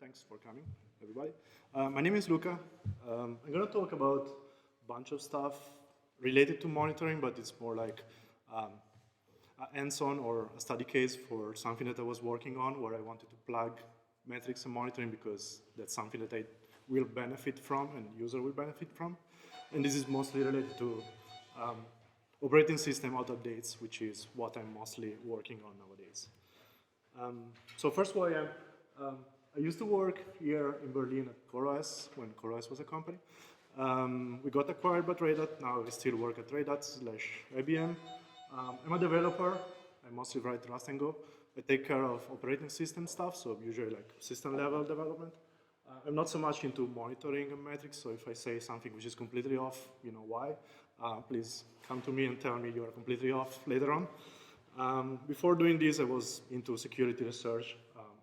Thanks for coming, everybody. My name is Luca. I'm going to talk about a bunch of stuff related to monitoring, but it's more like a hands-on or a study case for something that I was working on where I wanted to plug metrics and monitoring because that's something that I will benefit from and user will benefit from. And this is mostly related to operating system out updates, which is what I'm mostly working on nowadays. So first of all, I used to work here in Berlin at CoreOS when CoreOS was a company. We got acquired by Red Hat. Now we still work at Red Hat/IBM. I'm a developer. I mostly write Rust and Go. I take care of operating system stuff, so usually like system level development. I'm not so much into monitoring and metrics, so if I say something which is completely off, you know why. Please come to me and tell me you are completely off later on. Before doing this, I was into security research.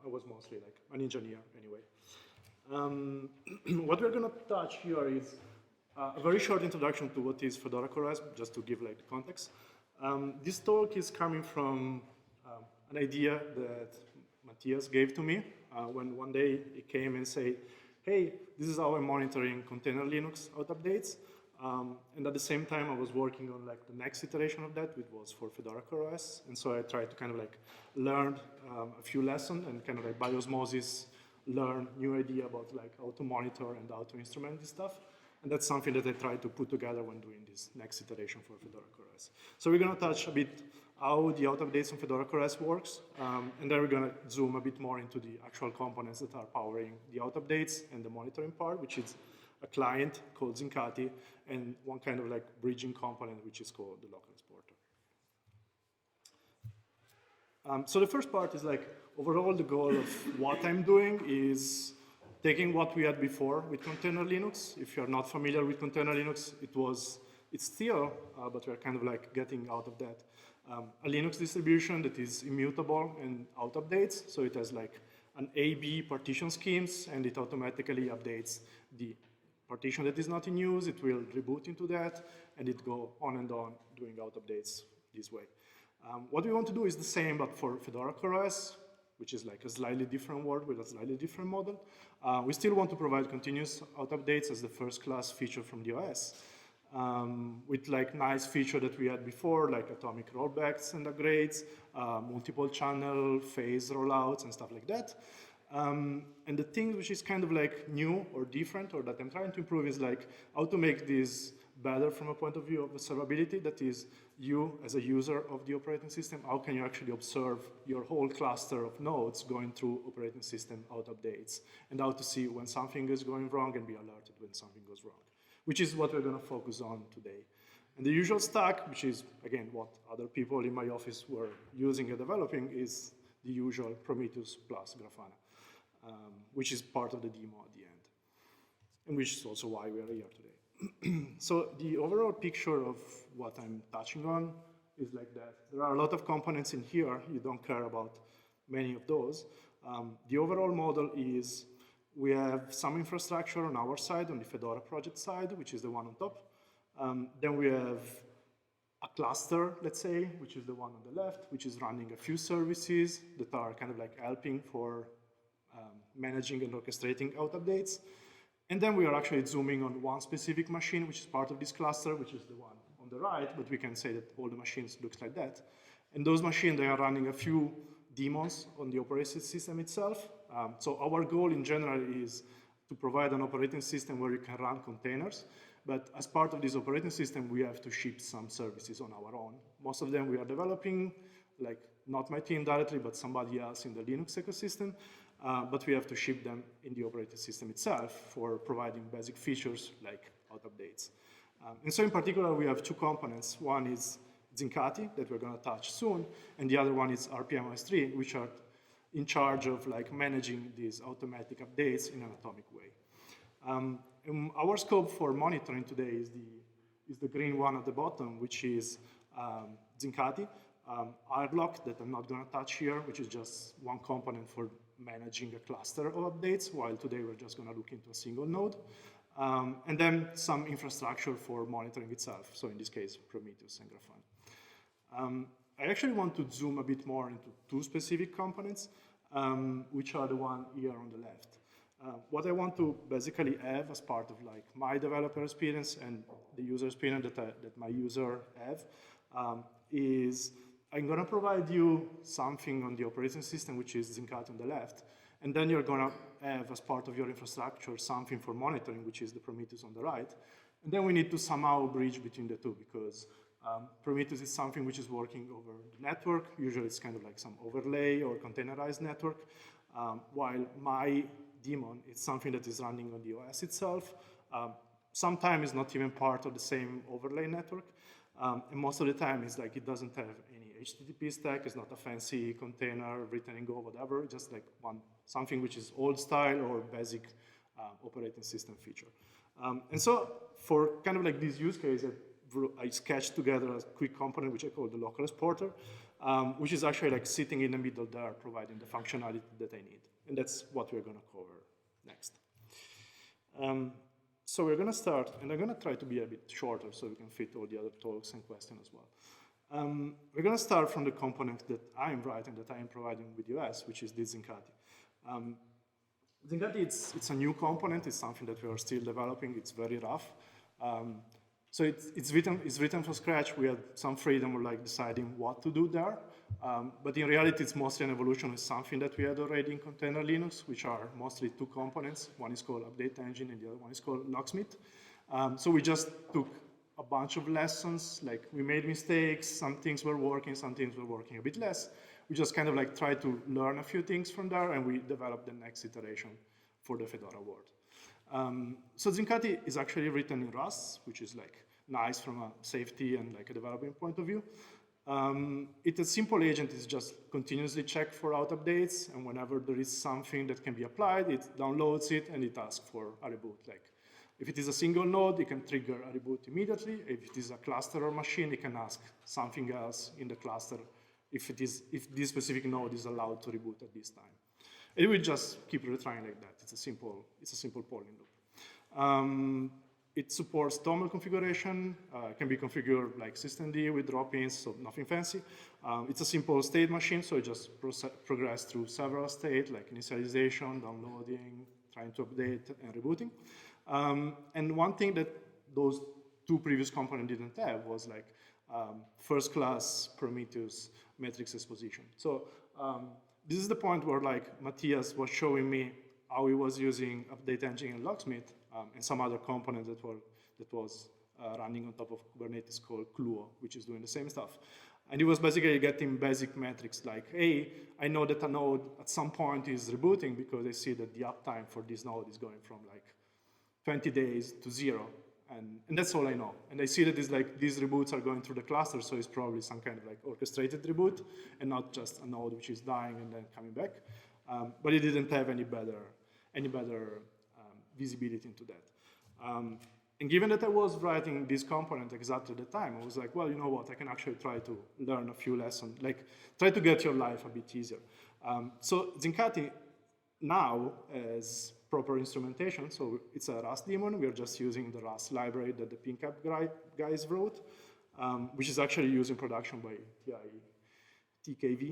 I was mostly like an engineer anyway. What we're going to touch here is a very short introduction to what is Fedora CoreOS, just to give like the context. This talk is coming from an idea that Matthias gave to me when one day he came and said, hey, this is how I'm monitoring container Linux out updates. And at the same time, I was working on like the next iteration of that, which was for Fedora CoreOS. And so I tried to kind of like learn a few lessons and kind of like by osmosis learn new idea about like how to monitor and how to instrument this stuff. And that's something that I tried to put together when doing this next iteration for Fedora CoreOS. So we're going to touch a bit how the out updates on Fedora CoreOS works. And then we're going to zoom a bit more into the actual components that are powering the out updates and the monitoring part, which is a client called Zincati, and one kind of like bridging component, which is called the local exporter. So the first part is like, overall the goal of what I'm doing is taking what we had before with container Linux. If you're not familiar with container Linux, it's still, but we're kind of like getting out of that. A Linux distribution that is immutable and out updates. So it has like an A/B partition schemes, and it automatically updates the partition that is not in use. It will reboot into that, and it go on and on doing out updates this way. What we want to do is the same, but for Fedora CoreOS, which is like a slightly different world with a slightly different model. We still want to provide continuous out updates as the first class feature from the OS. With like nice feature that we had before, like atomic rollbacks and upgrades, multiple channel phase rollouts and stuff like that. And the thing which is kind of like new or different or that I'm trying to improve is like how to make this better from a point of view of observability. That is, you as a user of the operating system, how can you actually observe your whole cluster of nodes going through operating system out updates, and how to see when something is going wrong and be alerted when something goes wrong, which is what we're going to focus on today. And the usual stack, which is, again, what other people in my office were using and developing, is the usual Prometheus plus Grafana, which is part of the demo at the end, and which is also why we are here today. So the overall picture of what I'm touching on is like that. There are a lot of components in here. You don't care about many of those. The overall model is we have some infrastructure on our side, on the Fedora project side, which is the one on top. Then we have a cluster, let's say, which is the one on the left, which is running a few services that are kind of like helping for managing and orchestrating out updates. And then we are actually zooming on one specific machine, which is part of this cluster, which is the one on the right, but we can say that all the machines look like that. And those machines, they are running a few daemons on the operating system itself. So our goal in general is to provide an operating system where you can run containers. But as part of this operating system, we have to ship some services on our own. Most of them we are developing, like not my team directly, but somebody else in the Linux ecosystem. But we have to ship them in the operating system itself for providing basic features like out updates. And so in particular, we have two components. One is Zincati, that we're going to touch soon, and the other one is RPMOS3, which are in charge of like managing these automatic updates in an atomic way. And our scope for monitoring today is the green one at the bottom, which is Zincati, iRlock, that I'm not going to touch here, which is just one component for managing a cluster of updates, while today we're just going to look into a single node. And then some infrastructure for monitoring itself, so in this case, Prometheus and Grafana. I actually want to zoom a bit more into two specific components, which are the one here on the left. What I want to basically have as part of like my developer experience and the user experience that my user have is I'm going to provide you something on the operating system, which is Zincati on the left, and then you're going to have as part of your infrastructure something for monitoring, which is the Prometheus on the right. And then we need to somehow bridge between the two because Prometheus is something which is working over the network. Usually it's kind of like some overlay or containerized network, while my daemon is something that is running on the OS itself. Sometimes it's not even part of the same overlay network. And most of the time it's like it doesn't have any HTTP stack. It's not a fancy container written in Go, whatever. Just like something which is old style or basic operating system feature. And so for kind of like this use case, I sketched together a quick component which I call the local exporter, which is actually like sitting in the middle there, providing the functionality that I need. And that's what we're going to cover next. So we're going to start, and I'm going to try to be a bit shorter so we can fit all the other talks and questions as well. We're going to start from the component that I'm writing, that I'm providing with US, which is this Zincati. Zincati, it's a new component. It's something that we are still developing. It's very rough. So it's written from scratch. We had some freedom of like deciding what to do there. But in reality, it's mostly an evolution of something that we had already in container Linux, which are mostly two components. One is called update engine, and the other one is called locksmith. So we just took a bunch of lessons. Like we made mistakes. Some things were working, some things were working a bit less. We just kind of like tried to learn a few things from there, and we developed the next iteration for the Fedora world. So Zincati is actually written in Rust, which is like nice from a safety and like a developing point of view. It's a simple agent. It's just continuously check for out updates, and whenever there is something that can be applied, it downloads it and it asks for a reboot. Like if it is a single node, it can trigger a reboot immediately. If it is a cluster or machine, it can ask something else in the cluster if this specific node is allowed to reboot at this time. It will just keep retrying like that. It's a simple polling loop. It supports TOML configuration. Can be configured like systemd with drop-ins, so nothing fancy. It's a simple state machine, so it just progress through several states like initialization, downloading, trying to update, and rebooting. And one thing that those two previous components didn't have was like first-class Prometheus metrics exposition. So this is the point where like Matthias was showing me how he was using update engine and locksmith and some other component that was running on top of Kubernetes called Cluo, which is doing the same stuff. And he was basically getting basic metrics like, hey, I know that a node at some point is rebooting because I see that the uptime for this node is going from like 20 days to 0. And that's all I know. And I see that it's like these reboots are going through the cluster, so it's probably some kind of like orchestrated reboot and not just a node which is dying and then coming back. But it didn't have any better visibility into that. And given that I was writing this component exactly at the time, I was like, well, you know what? I can actually try to learn a few lessons, like try to get your life a bit easier. So Zincati now has proper instrumentation, so it's a Rust daemon. We're just using the Rust library that the PinCap guys wrote, which is actually used in production by TIKV.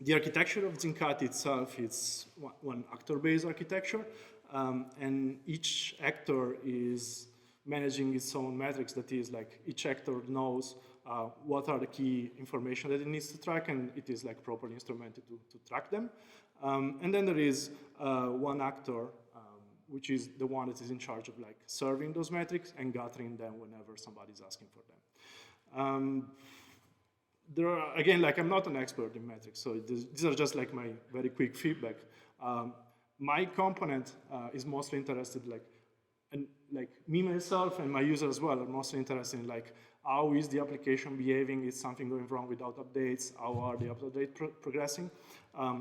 The architecture of Zincati itself is one actor-based architecture, and each actor is managing its own metrics. That is, like each actor knows what are the key information that it needs to track, and it is like properly instrumented to track them. And then there is one actor, which is the one that is in charge of like serving those metrics and gathering them whenever somebody is asking for them. There are, again, like I'm not an expert in metrics, so these are just like my very quick feedback. My component is mostly interested, like me myself and my user as well are mostly interested in like how is the application behaving? Is something going wrong without updates? How are the updates progressing?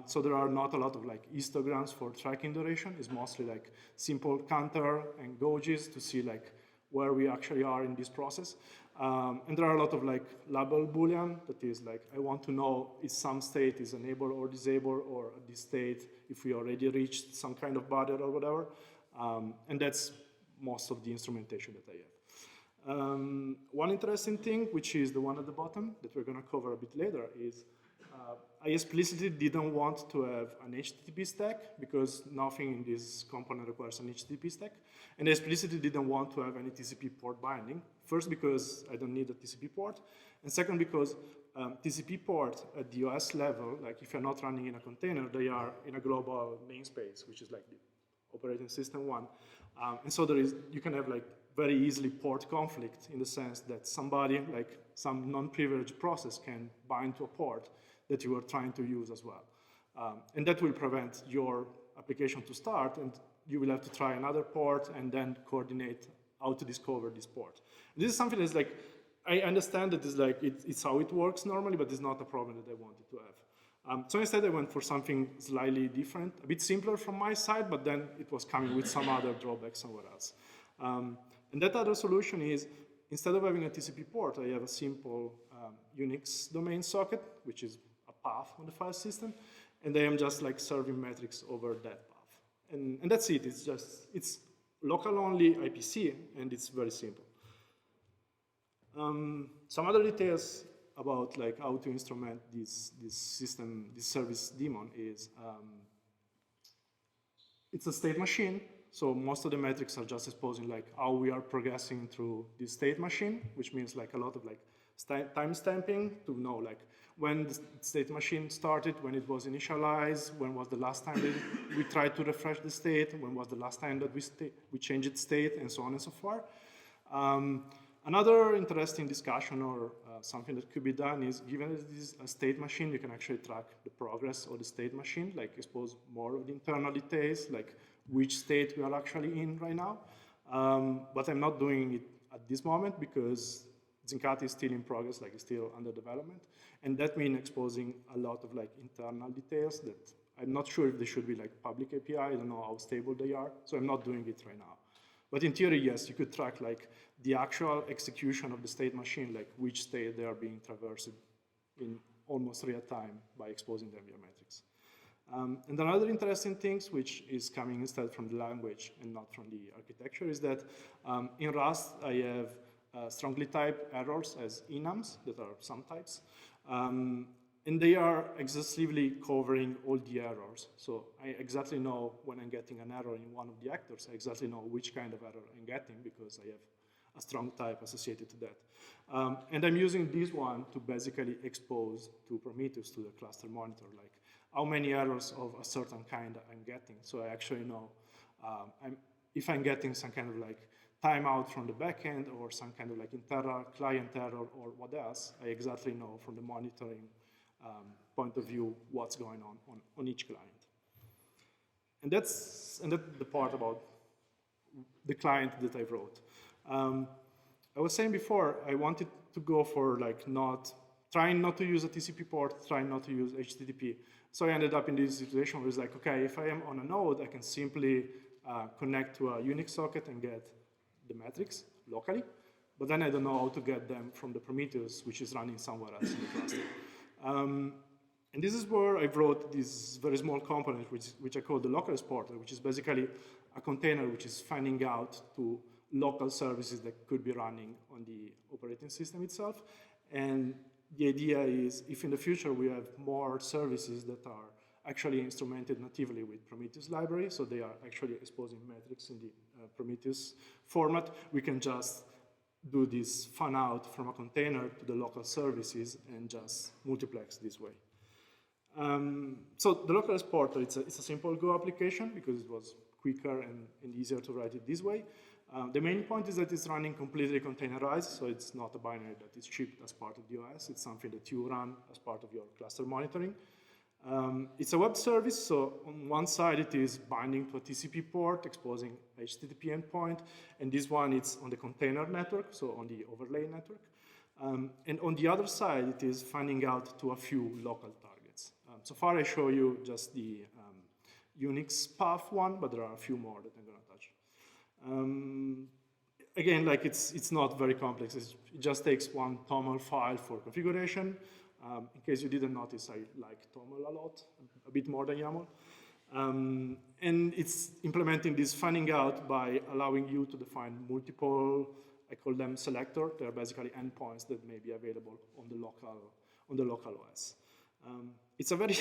So there are not a lot of like histograms for tracking duration. It's mostly like simple counter and gauges to see like where we actually are in this process. And there are a lot of like label Boolean, that is like, I want to know if some state is enabled or disabled, or at this state, if we already reached some kind of barrier or whatever. And that's most of the instrumentation that I have. One interesting thing, which is the one at the bottom that we're gonna cover a bit later, is I explicitly didn't want to have an HTTP stack because nothing in this component requires an HTTP stack. And I explicitly didn't want to have any TCP port binding. First, because I don't need a TCP port. And second, because TCP port at the OS level, like if you're not running in a container, they are in a global namespace, which is like the operating system one. And so you can have like very easily port conflict in the sense that somebody, like some non-privileged process, can bind to a port that you are trying to use as well. And that will prevent your application to start, and you will have to try another port and then coordinate how to discover this port. And this is something that's like, I understand that it's how it works normally, but it's not a problem that I wanted to have. So instead I went for something slightly different, a bit simpler from my side, but then it was coming with some other drawbacks somewhere else. And that other solution is, instead of having a TCP port, I have a simple Unix domain socket, which is a path on the file system, and I am just like serving metrics over that path. And that's it. It's local only IPC, and it's very simple. Some other details about like how to instrument this system, this service daemon is it's a state machine. So most of the metrics are just exposing like how we are progressing through this state machine, which means like a lot of like time stamping to know like when the state machine started, when it was initialized, when was the last time that we tried to refresh the state, when was the last time that we changed its state, and so on and so forth. Another interesting discussion or something that could be done is, given that this is a state machine, you can actually track the progress of the state machine, like expose more of the internal details, like which state we are actually in right now. But I'm not doing it at this moment because Zincati is still in progress, like it's still under development. And that means exposing a lot of like internal details that I'm not sure if they should be like public API. I don't know how stable they are. So I'm not doing it right now. But in theory, yes, you could track like the actual execution of the state machine, like which state they are being traversed in almost real time by exposing them via metrics. And another interesting thing, which is coming instead from the language and not from the architecture, is that in Rust, I have strongly typed errors as enums that are sum types. And they are exhaustively covering all the errors. So I exactly know when I'm getting an error in one of the actors, I exactly know which kind of error I'm getting because I have a strong type associated to that. And I'm using this one to basically expose to Prometheus, to the cluster monitor, like how many errors of a certain kind I'm getting. So I actually know if I'm getting some kind of like timeout from the backend or some kind of like internal client error or what else, I exactly know from the monitoring point of view what's going on each client. And that's the part about the client that I wrote. I was saying before, I wanted to go for like trying not to use a TCP port, trying not to use HTTP. So I ended up in this situation where it's like, okay, if I am on a node, I can simply connect to a Unix socket and get the metrics locally. But then I don't know how to get them from the Prometheus, which is running somewhere else in the cluster. And this is where I wrote this very small component, which I call the local exporter, which is basically a container which is finding out to local services that could be running on the operating system itself. And the idea is, if in the future we have more services that are actually instrumented natively with Prometheus library, so they are actually exposing metrics in the Prometheus format, we can just do this fan out from a container to the local services and just multiplex this way. So the local exporter, it's a simple Go application because it was quicker and easier to write it this way. The main point is that it's running completely containerized, so it's not a binary that is shipped as part of the OS. It's something that you run as part of your cluster monitoring. It's a web service, so on one side it is binding to a TCP port, exposing HTTP endpoint, and this one it's on the container network, so on the overlay network. And on the other side, it is finding out to a few local targets. So far I show you just the Unix path one, but there are a few more that I'm going to touch. Again, like it's not very complex. It just takes one TOML file for configuration. In case you didn't notice, I like TOML a lot, a bit more than YAML. And it's implementing this finding out by allowing you to define multiple, I call them selector. They're basically endpoints that may be available on the local OS. It's a very,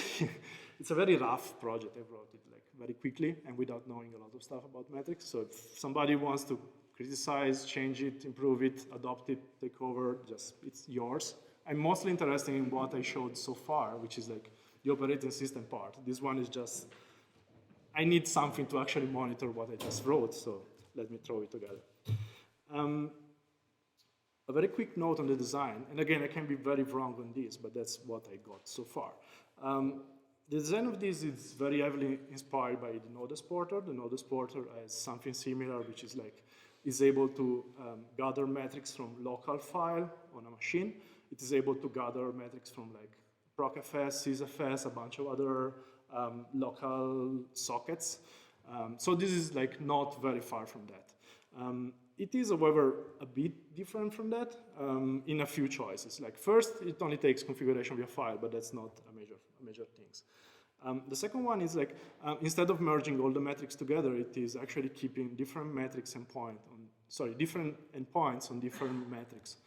it's a very rough project. I wrote it like very quickly and without knowing a lot of stuff about metrics. So if somebody wants to criticize, change it, improve it, adopt it, take over, just it's yours. I'm mostly interested in what I showed so far, which is like the operating system part. This one is just, I need something to actually monitor what I just wrote, so let me throw it together. A very quick note on the design, and again, I can be very wrong on this, but that's what I got so far. The design of this is very heavily inspired by the Node exporter. The Node exporter has something similar, which is like, is able to gather metrics from local file on a machine. It is able to gather metrics from like ProcFS, SysFS, a bunch of other local sockets. So this is like not very far from that. It is, however, a bit different from that in a few choices. Like first, it only takes configuration of your file, but that's not a major things. The second one is like, instead of merging all the metrics together, it is actually keeping different metrics and different endpoints on different metrics.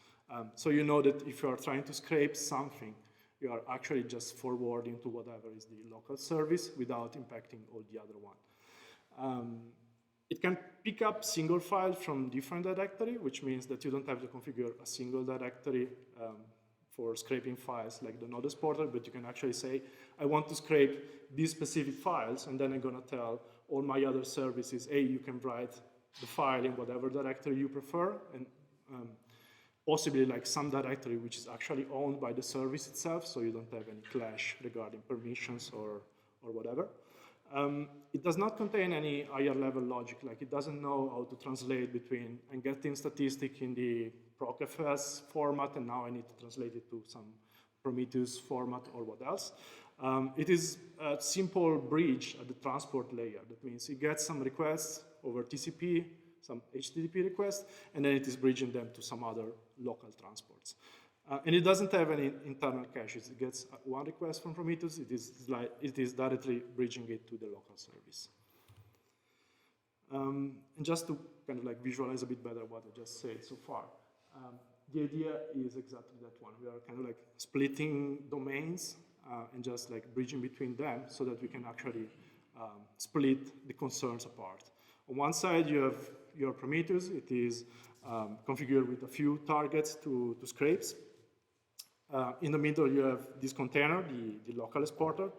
So you know that if you are trying to scrape something, you are actually just forwarding to whatever is the local service without impacting all the other one. It can pick up single files from different directory, which means that you don't have to configure a single directory for scraping files like the Node exporter, but you can actually say, I want to scrape these specific files, and then I'm gonna tell all my other services, hey, you can write the file in whatever directory you prefer, and possibly like some directory which is actually owned by the service itself, so you don't have any clash regarding permissions or whatever. It does not contain any higher level logic, like it doesn't know how to translate between I'm getting statistic in the ProcFS format and now I need to translate it to some Prometheus format or what else. It is a simple bridge at the transport layer. That means it gets some requests over TCP, some HTTP requests, and then it is bridging them to some other local transports. And it doesn't have any internal caches. It gets one request from Prometheus. It is directly bridging it to the local service. And just to kind of like visualize a bit better what I just said so far, the idea is exactly that one. We are kind of like splitting domains and just like bridging between them so that we can actually split the concerns apart. On one side, you have your Prometheus. It is configured with a few targets to scrapes. In the middle, you have this container, the local exporter,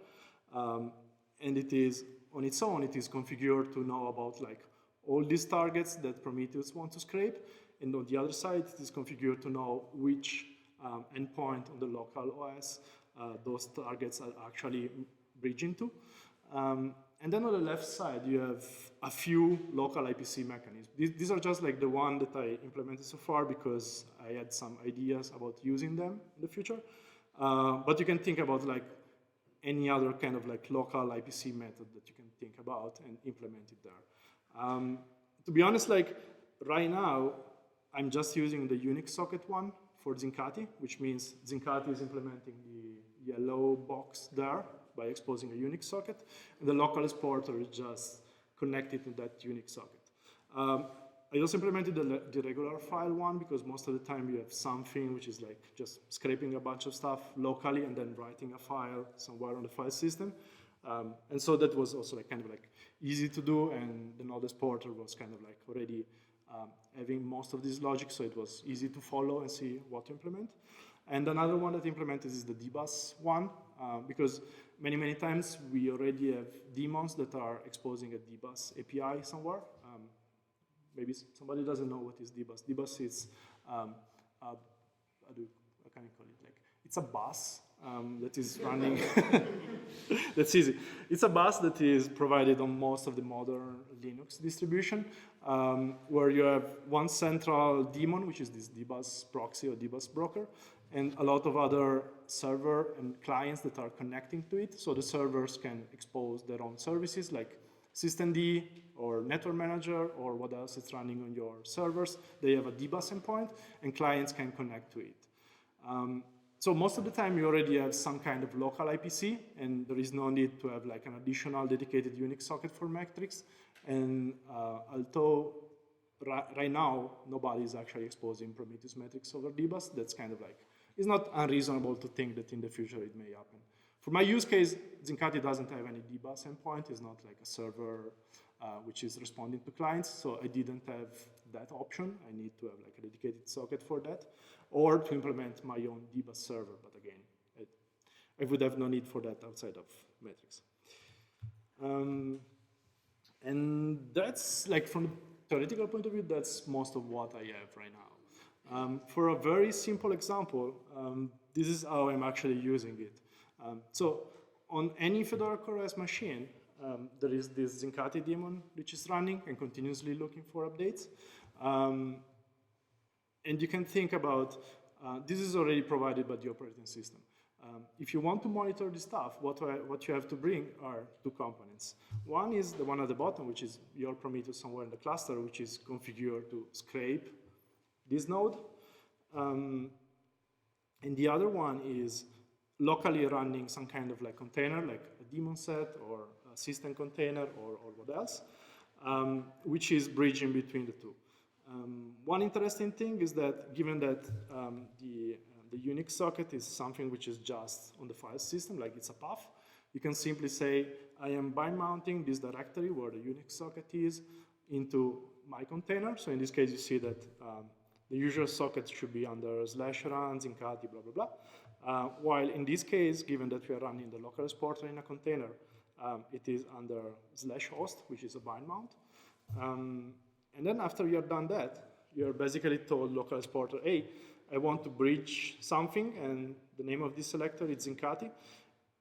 and it is on its own. It is configured to know about like all these targets that Prometheus wants to scrape, and on the other side, it is configured to know which endpoint on the local OS those targets are actually bridging to. And then on the left side, you have a few local IPC mechanisms. These are just like the one that I implemented so far because I had some ideas about using them in the future. But you can think about like any other kind of like local IPC method that you can think about and implement it there. To be honest, like right now, I'm just using the Unix socket one for Zincati, which means Zincati is implementing the yellow box there by exposing a Unix socket, and the local exporter is just connected to that Unix socket. I also implemented the regular file one because most of the time you have something which is like just scraping a bunch of stuff locally and then writing a file somewhere on the file system. And so that was also like kind of like easy to do, and the Node exporter was kind of like already having most of this logic, so it was easy to follow and see what to implement. And another one that I implemented is the dbus one, because many times we already have daemons that are exposing a dbus API somewhere. Maybe somebody doesn't know what is dbus. Dbus is, how can I call it? Like, it's a bus that is running. That's easy. It's a bus that is provided on most of the modern Linux distribution, where you have one central daemon, which is this dbus proxy or dbus broker, and a lot of other server and clients that are connecting to it. So the servers can expose their own services like systemd or network manager or what else is running on your servers. They have a dbus endpoint, and clients can connect to it. So most of the time you already have some kind of local IPC, and there is no need to have like an additional dedicated Unix socket for metrics. And although right now nobody is actually exposing Prometheus metrics over dbus, that's kind of like, it's not unreasonable to think that in the future it may happen. For my use case, Zincati doesn't have any dbus endpoint. It's not like a server which is responding to clients, so I didn't have that option. I need to have like a dedicated socket for that, or to implement my own dbus server, but again, I would have no need for that outside of metrics. And that's like, from a theoretical point of view, that's most of what I have right now. For a very simple example, this is how I'm actually using it. So on any Fedora CoreOS machine, there is this Zincati daemon which is running and continuously looking for updates. And you can think about, this is already provided by the operating system. If you want to monitor this stuff, what you have to bring are two components. One is the one at the bottom, which is your Prometheus somewhere in the cluster, which is configured to scrape this node. And the other one is locally running some kind of like container, like a daemon set or a system container or what else, which is bridging between the two. One interesting thing is that given that the Unix socket is something which is just on the file system, like it's a path, you can simply say, I am bind mounting this directory where the Unix socket is into my container. So in this case, you see that the usual socket should be under /run, Zincati, blah, blah, blah. While in this case, given that we are running the local exporter in a container, it is under /host, which is a bind mount. And then after you're done that, you're basically told local exporter, hey, I want to bridge something, and the name of this selector is Zincati,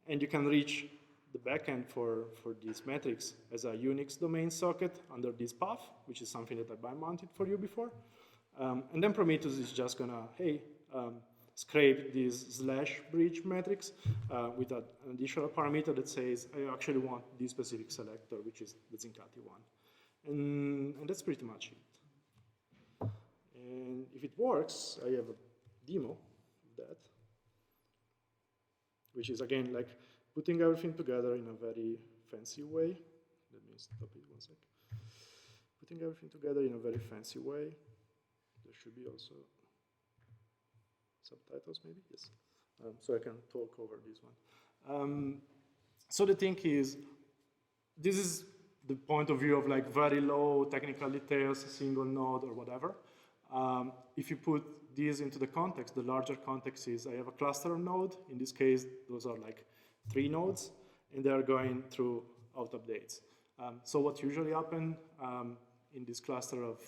and you can reach the backend for these metrics as a Unix domain socket under this path, which is something that I bind mounted for you before. And then Prometheus is just gonna, hey, scrape these /bridge metrics with an additional parameter that says, I actually want this specific selector, which is the Zincati one. And that's pretty much it. And if it works, I have a demo of that, which is, again, like putting everything together in a very fancy way. Let me stop it 1 sec. Putting everything together in a very fancy way. There should be also subtitles, maybe? Yes. So I can talk over this one. So the thing is, this is the point of view of like very low technical details, a single node or whatever. If you put these into the context, the larger context is I have a cluster node. In this case, those are like 3 nodes, and they're going through out updates. So what usually happens in this cluster of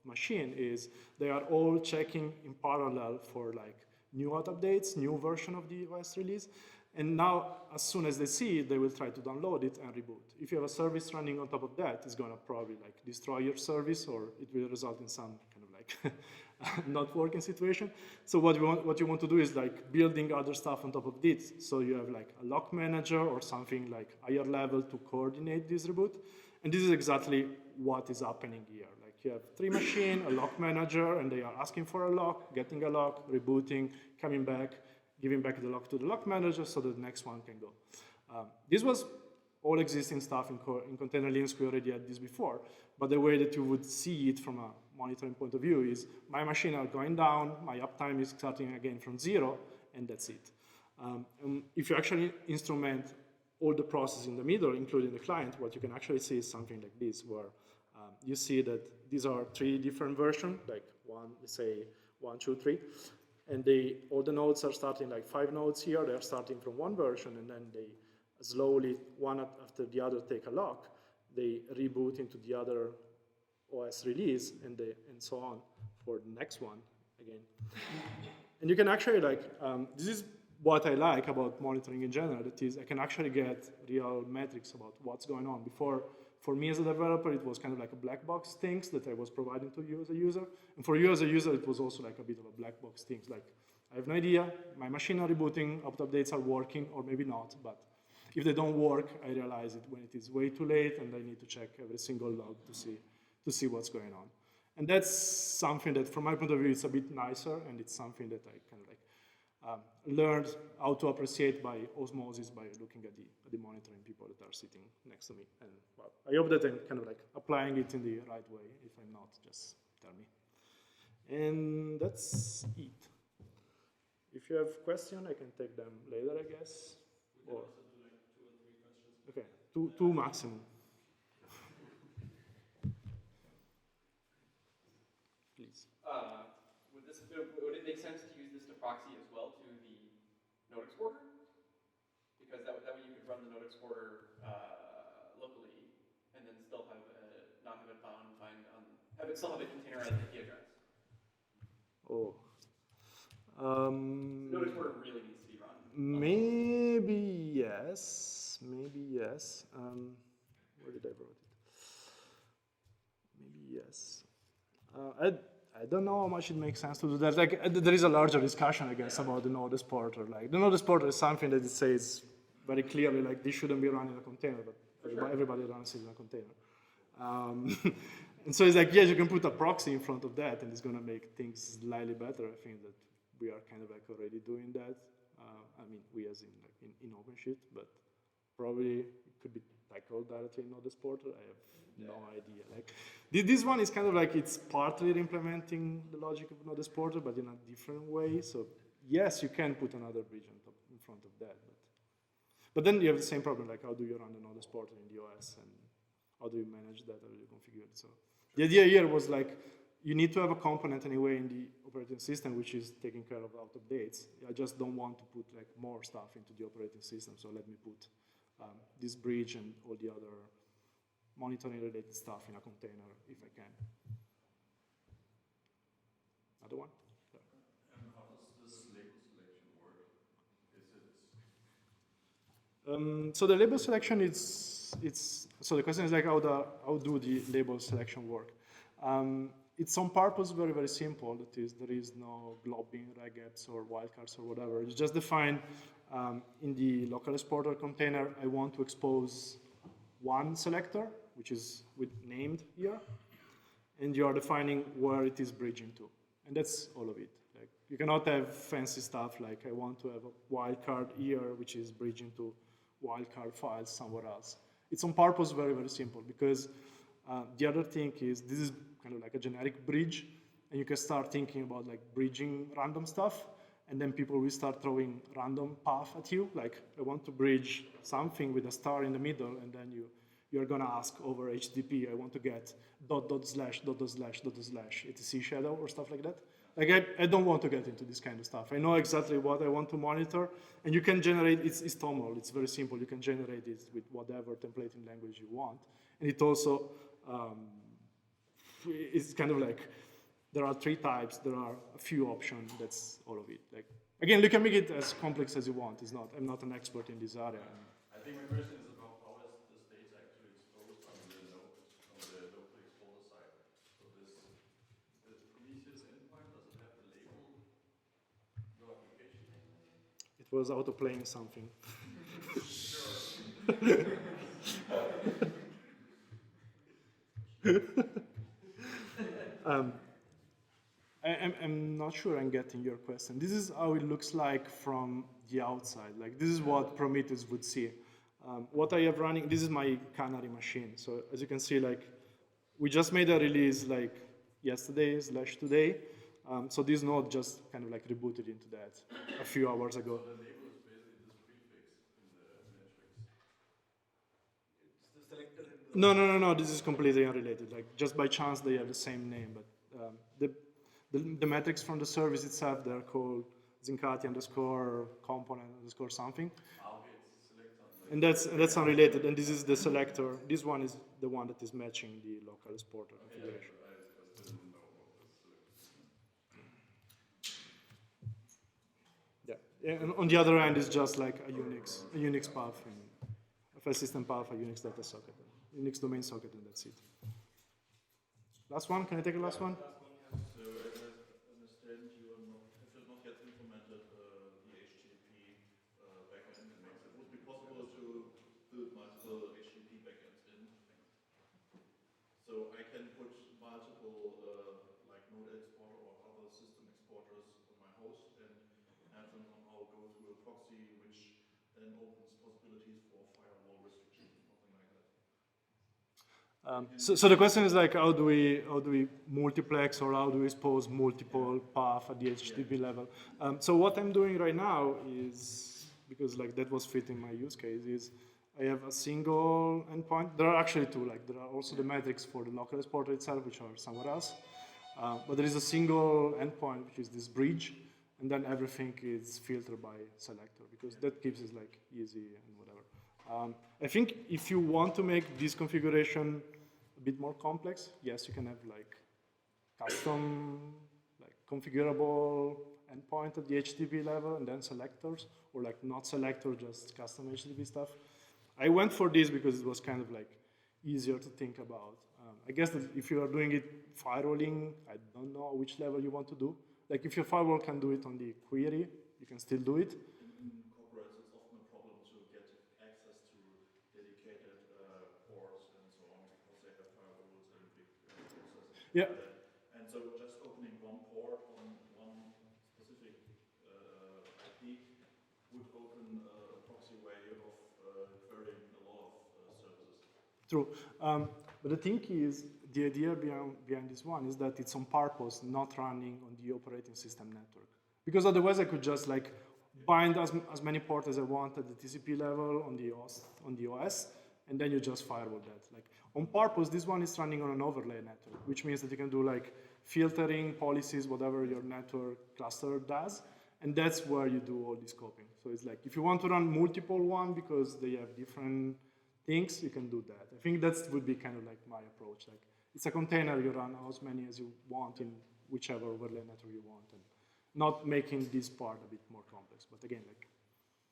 machine is they are all checking in parallel for like new out updates, new version of the OS release. And now, as soon as they see it, they will try to download it and reboot. If you have a service running on top of that, it's going to probably like destroy your service, or it will result in some kind of like not working situation. So what you want to do is like building other stuff on top of this. So you have like a lock manager or something like higher level to coordinate this reboot. And this is exactly what is happening here. Like you have 3 machines, a lock manager, and they are asking for a lock, getting a lock, rebooting, coming back, giving back the lock to the lock manager so that the next one can go. This was all existing stuff in Container Linux. We already had this before, but the way that you would see it from a monitoring point of view is my machine are going down, my uptime is starting again from 0, and that's it. If you actually instrument all the processes in the middle, including the client, what you can actually see is something like this, where you see that these are 3 different versions, like let's say 1, 2, 3. And all the nodes are starting, like 5 nodes here, they're starting from one version, and then they slowly, one after the other, take a lock. They reboot into the other OS release, and so on for the next one again. And you can actually, like, this is what I like about monitoring in general, that is I can actually get real metrics about what's going on. Before, for me as a developer, it was kind of like a black box things that I was providing to you as a user. And for you as a user, it was also like a bit of a black box things. Like, I have no idea, my machine are rebooting, updates are working, or maybe not, but if they don't work, I realize it when it is way too late, and I need to check every single log to see what's going on. And that's something that, from my point of view, it's a bit nicer, and it's something that I kind of like learned how to appreciate by osmosis by looking at the monitoring people that are sitting next to me. And well, I hope that I'm kind of like applying it in the right way. If I'm not, just tell me. And that's it. If you have questions, I can take them later, I guess. Or also do like 2 or 3 questions. Okay, two maximum. Please. Would it make sense to use this to proxy as well to the node exporter? Because that way you could run the node exporter locally and then still have not have it still have a containerized IP address. Oh. The node exporter really needs to be run. Maybe yes. Maybe yes. Where did I wrote it? Maybe yes. I don't know how much it makes sense to do that. Like, there is a larger discussion, I guess, about the node exporter. Like, the node exporter is something that it says very clearly, like, this shouldn't be run in a container, but everybody runs it in a container. And so it's like, yes, you can put a proxy in front of that, and it's going to make things slightly better. I think that we are kind of like already doing that. I mean, we as in like in OpenShift, but probably it could be tackled directly in node exporter. I have no idea. Like, this one is kind of like it's partly implementing the logic of node exporter, but in a different way. So yes, you can put another bridge on top in front of that, but then you have the same problem. Like, how do you run the node exporter in the OS, and how do you manage that? How do you configure it? So the idea here was like, you need to have a component anyway in the operating system which is taking care of out of dates. I just don't want to put like more stuff into the operating system, so let me put this bridge and all the other monitoring related stuff in a container if I can. Another one? Yeah. And how does this label selection work? Is it? So the label selection, so the question is like, how do the label selection work? It's on purpose very, very simple. That is, there is no globbing, regex, or wildcards or whatever. You just define in the local exporter container, I want to expose one selector, which is named here, and you are defining where it is bridging to. And that's all of it. Like, you cannot have fancy stuff like I want to have a wildcard here, which is bridging to wildcard files somewhere else. It's on purpose very, very simple, because the other thing is this is kind of like a generic bridge, and you can start thinking about like bridging random stuff, and then people will start throwing random path at you. Like, I want to bridge something with a star in the middle, and then you're gonna ask over HTTP, I want to get ... etc shadow or stuff like that. Like, I don't want to get into this kind of stuff. I know exactly what I want to monitor, and you can generate, it's TOML, it's very simple. You can generate it with whatever templating language you want. And it also, it's kind of like, there are 3 types, there are a few options, that's all of it. Like, again, you can make it as complex as you want. It's not, I'm not an expert in this area. I think my question is about how is this data actually exposed on the node, on the local exporter side. So the Prometheus endpoint, does it have to label your application name? It was auto-playing something. I'm not sure I'm getting your question. This is how it looks like from the outside. Like, this is what Prometheus would see. What I have running, this is my Canary machine. So as you can see, like, we just made a release like yesterday/today. So this node just kind of like rebooted into that a few hours ago. So the label is basically this prefix in the matrix. It's the selector in the... No. This is completely unrelated. Like, just by chance they have the same name, but the metrics from the service itself, they're called Zincati _component something. Okay, it's a selector. And that's unrelated. And this is the selector. This one is the one that is matching the local exporter configuration. I just didn't know about this selector. Yeah. And on the other end is just like a Unix path, and a file system path, a Unix data socket, Unix domain socket, and that's it. Last one. Can I take the last one? So as I understand, you have not yet implemented the HTTP backend in Max. It would be possible to build multiple HTTP backends in. So I can put multiple like node exporter or other system exporters on my host and have them somehow go through a proxy, which then opens possibilities for firewall restrictions or something like that. So the question is like, how do we multiplex, or how do we expose multiple paths at the HTTP level? So what I'm doing right now is because like that was fitting my use case, is I have a single endpoint. There are actually two. Like there are also the metrics for the local exporter itself, which are somewhere else. But there is a single endpoint, which is this bridge, and then everything is filtered by selector, because that keeps it like easy and whatever. I think if you want to make this configuration a bit more complex, yes, you can have like custom, like configurable endpoint at the HTTP level, and then selectors, or like not selector, just custom HTTP stuff. I went for this because it was kind of like easier to think about. I guess that if you are doing it firewalling, I don't know which level you want to do. Like if your firewall can do it on the query, you can still do it. In corporates, it's often a problem to get access to dedicated ports and so on, because they have firewalls and big processes. Yeah. And so just opening one port on one specific IP would open a proxy way of querying a lot of services. True. But the thing is, the idea behind this one is that it's on purpose, not running on the operating system network. Because otherwise I could just like bind as many ports as I want at the TCP level on the OS, and then you just firewall that. Like on purpose, this one is running on an overlay network, which means that you can do like filtering, policies, whatever your network cluster does, and that's where you do all this scoping. So it's like, if you want to run multiple one because they have different things, you can do that. I think that would be kind of like my approach. Like it's a container, you run as many as you want in whichever overlay network you want, and not making this part a bit more complex. But again, like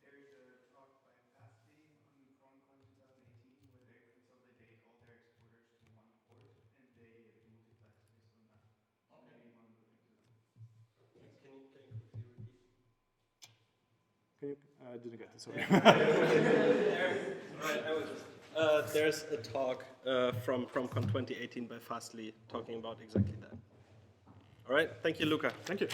there is a talk by Fastly on PromCon 2018 where they consolidate all their exporters to one port and they multiplex based on that. So maybe you want to look into that. Can you quickly repeat? can you? I didn't get it. Sorry. There's a talk from PromCon 2018 by Fastly talking about exactly that. All right, thank you, Luca. Thank you.